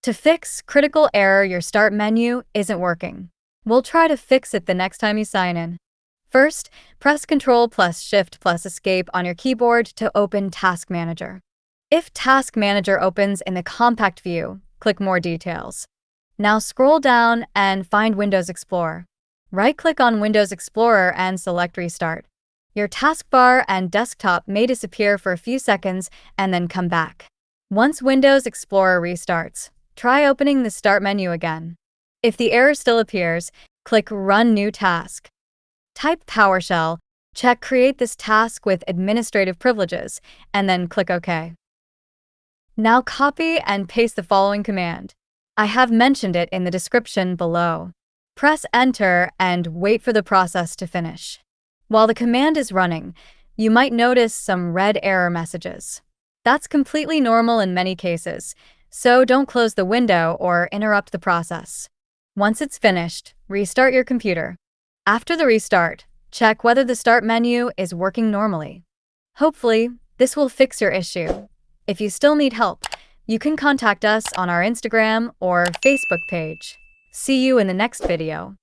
To fix critical error your Start menu isn't working. We'll try to fix it the next time you sign in. First, press Ctrl plus Shift plus Escape on your keyboard to open Task Manager. If Task Manager opens in the compact view, click More Details. Now scroll down and find Windows Explorer. Right-click on Windows Explorer and select Restart. Your taskbar and desktop may disappear for a few seconds and then come back. Once Windows Explorer restarts, try opening the Start menu again. If the error still appears, click Run New Task. Type PowerShell, check Create this task with administrative privileges, and then click OK. Now copy and paste the following command. I have mentioned it in the description below. Press Enter and wait for the process to finish. While the command is running, you might notice some red error messages. That's completely normal in many cases, so don't close the window or interrupt the process. Once it's finished, restart your computer. After the restart, check whether the Start menu is working normally. Hopefully, this will fix your issue. If you still need help, you can contact us on our Instagram or Facebook page. See you in the next video.